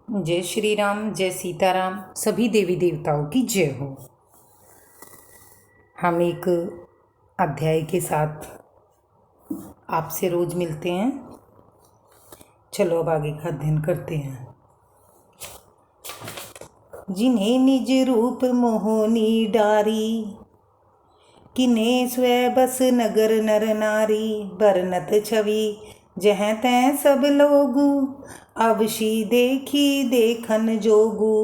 जय श्री राम, जय सीताराम। सभी देवी देवताओं की जय हो। हम एक अध्याय के साथ आपसे रोज मिलते हैं। चलो अब आगे का अध्ययन करते हैं। जिन्हें निज रूप मोहनी डारी, किन्हें स्वै बस नगर नर नारी। बरनत छवि जहाँ तैं सब लोगू, अवशी देखी देखन जोगू।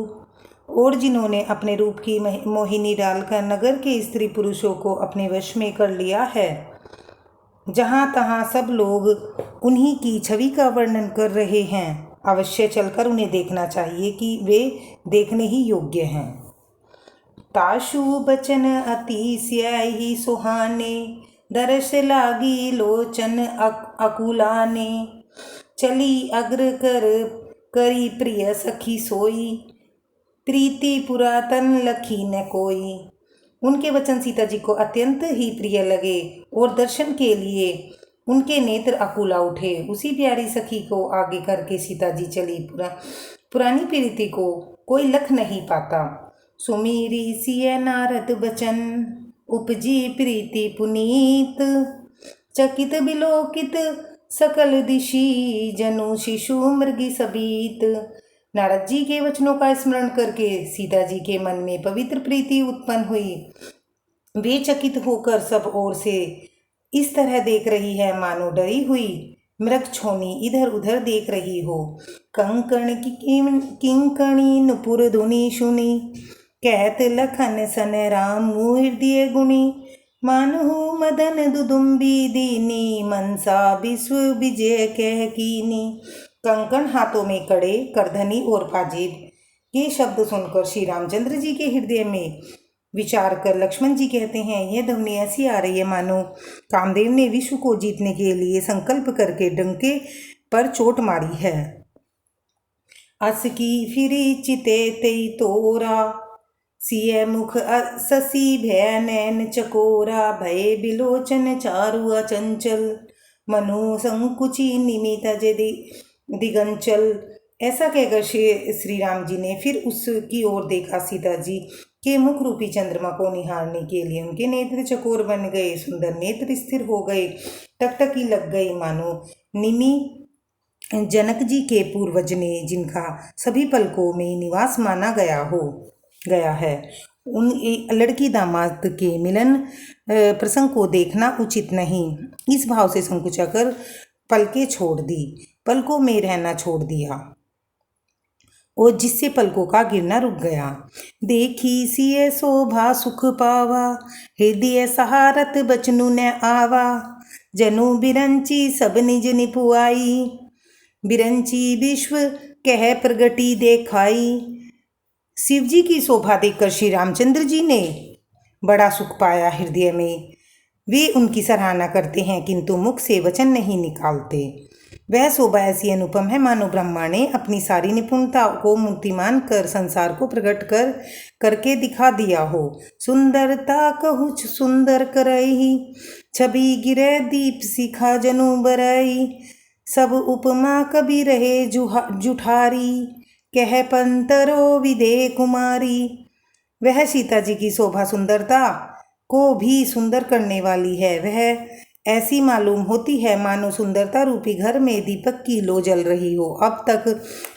और जिन्होंने अपने रूप की मोहिनी डालकर नगर के स्त्री पुरुषों को अपने वश में कर लिया है, जहाँ तहाँ सब लोग उन्हीं की छवि का वर्णन कर रहे हैं। अवश्य चलकर उन्हें देखना चाहिए कि वे देखने ही योग्य हैं। ताशु बचन अति स्याही सुहाने, दर्श लागी लोचन अकुलाने। चली अग्र कर करी प्रिय सखी सोई, प्रीति पुरातन लखी न कोई। उनके वचन सीता जी को अत्यंत ही प्रिय लगे और दर्शन के लिए उनके नेत्र अकुला उठे। उसी प्यारी सखी को आगे करके सीता जी चली। पुरानी प्रीति को कोई लख नहीं पाता। सुमीरी सिय नारद बचन, उपजी प्रीति पुनीत। चकित बिलोकित सकल दिशी, जनु शिशु मृगी सबीत। नारद जी के वचनों का स्मरण करके सीता जी के मन में पवित्र प्रीति उत्पन्न हुई। वे चकित होकर सब ओर से इस तरह देख रही है मानो डरी हुई मृग छोनी इधर उधर देख रही हो। कंकण किंकणी नुपुर धुनी सुनी, कहत लखन सन राम हृदय गुणी। मानहु मदन दुदुम्बी दीनी, मनसा विश्व विजय कह कीनी। कंकण हाथों में कड़े, करधनी और पाजेब ये शब्द सुनकर श्री रामचंद्र जी के हृदय में विचार कर लक्ष्मण जी कहते हैं, यह ध्वनि ऐसी आ रही है मानो कामदेव ने विश्व को जीतने के लिए संकल्प करके डंके पर चोट मारी है। अस की फिरी चिते तेई तोरा, सिय मुख ससी भय नैन चकोरा। भय बिलोचन चारु अचंचल, मनु संकुची निमित दिगंचल। ऐसा कहकर श्री राम जी ने फिर उसकी ओर देखा। सीता जी के मुख रूपी चंद्रमा को निहारने के लिए उनके नेत्र चकोर बन गए, सुंदर नेत्र स्थिर हो गए, टकटकी लग गई, मानो निमि जनक जी के पूर्वज ने जिनका सभी पलकों में निवास माना गया है। उन लड़की दामाद के मिलन प्रसंग को देखना उचित नहीं। इस भाव से संकुचा कर पलकें छोड़ दी, पलकों में रहना छोड़ दिया और जिससे पलकों का गिरना रुक गया। देखी सिय शोभा सुख पावा, हृदय सहारत बचनु न आवा। जनु बिरंची सब निज निपुआई, बिरंची विश्व कह प्रगति देखाई। शिव जी की शोभा देखकर श्री रामचंद्र जी ने बड़ा सुख पाया हृदय में। वे उनकी सराहना करते हैं किंतु मुख से वचन नहीं निकालते। वह शोभा ऐसी अनुपम है मानो ब्रह्मा ने अपनी सारी निपुणता को मूर्तिमान कर संसार को प्रकट करके दिखा दिया हो। सुंदरता कहुच सुंदर करई, छवि गिरे दीप शिखा जनु बरई। सब उपमा कभी रहे जुठारी, कह पंतरो विदे कुमारी। वह सीता जी की शोभा सुंदरता को भी सुंदर करने वाली है। वह ऐसी मालूम होती है मानो सुंदरता रूपी घर में दीपक की लो जल रही हो। अब तक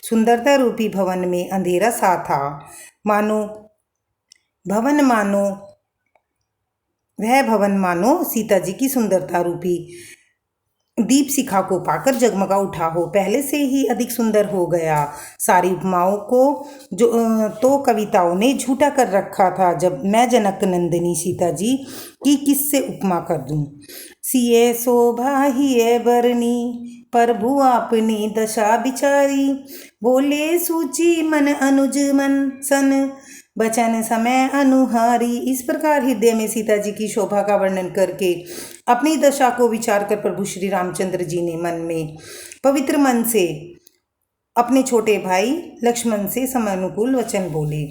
सुंदरता रूपी भवन में अंधेरा सा था, वह भवन मानो सीता जी की सुंदरता रूपी दीप शिखा को पाकर जगमगा उठा हो, पहले से ही अधिक सुंदर हो गया। सारी उपमाओं को जो तो कविताओं ने झूठा कर रखा था। जब मैं जनक नंदिनी सीता जी की किससे उपमा कर दूं। सिय शोभा ही बरनी, प्रभु आपनी दशा बिचारी। बोले सूची मन अनुज मन सन, बचन समय अनुहारी। इस प्रकार हृदय में सीता जी की शोभा का वर्णन करके अपनी दशा को विचार कर प्रभु श्री रामचंद्र जी ने मन में पवित्र मन से अपने छोटे भाई लक्ष्मण से समानुकूल वचन बोले।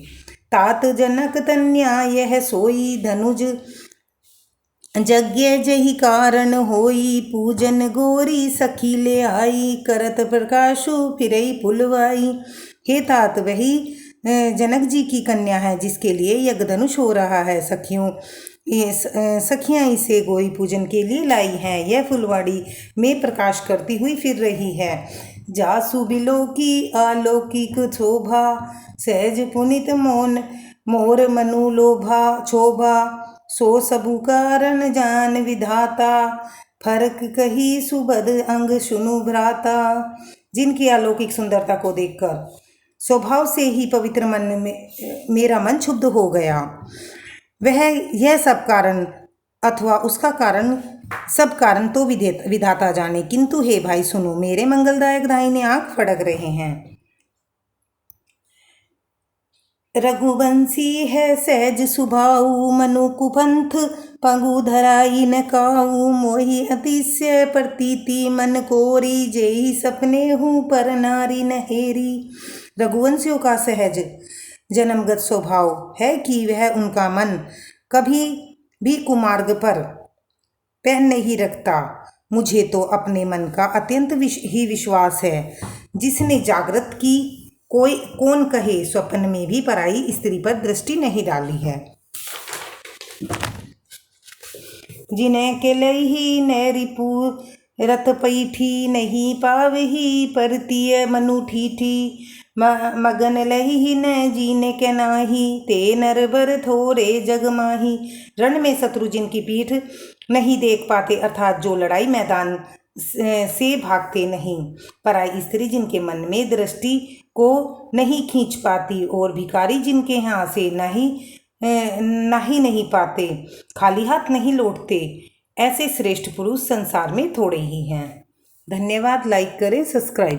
तात जनक तन्या यह सोई, धनुज यज्ञ जहि कारण होई। पूजन गोरी सखी ले आई, करत प्रकाशु फिरई पुलवाई। हे तात वही जनक जी की कन्या है जिसके लिए यज्ञधनुष हो रहा है। सखियों सखियां इसे गोई पूजन के लिए लाई हैं। यह फुलवाड़ी में प्रकाश करती हुई फिर रही है। जासु बिलो की अलौकिक शोभा, सहज पुनित मोन मोर मनु लोभा शोभा, सो सबु कारण जान विधाता, फर्क कही सुबद अंग सुनु भ्राता। जिनकी अलौकिक सुंदरता को देखकर स्वभाव से ही पवित्र मन में मेरा मन क्षुब्ध हो गया। वह यह सब कारण अथवा उसका कारण सब कारण तो विधाता जाने, किंतु हे भाई सुनो, मेरे मंगलदायक दाहिने आंख फड़क रहे हैं। रघुवंशी है सहज सुभाऊ, मनु कुपंथ पंगु धराई न काऊ, मोहि अतिशय प्रतीति मन कोरी, जेहि सपने हूँ पर नारी नहेरी। रघुवंशियों का सहज जन्मगत स्वभाव है कि वह उनका मन कभी भी कुमार्ग पर पैर नहीं रखता। मुझे तो अपने मन का अत्यंत ही विश्वास है। जिसने जागृत की कौन कहे, स्वप्न में भी पराई स्त्री पर दृष्टि नहीं डाली है। जिन्हें के लही नैरिपु रथ पैठी, नहीं पावही परतीय मनु ठीठी, मगन लही न जीने के नाही, ते नरबर थोरे जग माही। रण में शत्रु जिनकी पीठ नहीं देख पाते, अर्थात जो लड़ाई मैदान से भागते नहीं, पराई स्त्री जिनके मन में दृष्टि को नहीं खींच पाती, और भिखारी जिनके यहाँ से नहीं पाते, खाली हाथ नहीं लौटते, ऐसे श्रेष्ठ पुरुष संसार में थोड़े ही हैं। धन्यवाद। लाइक करें, सब्सक्राइब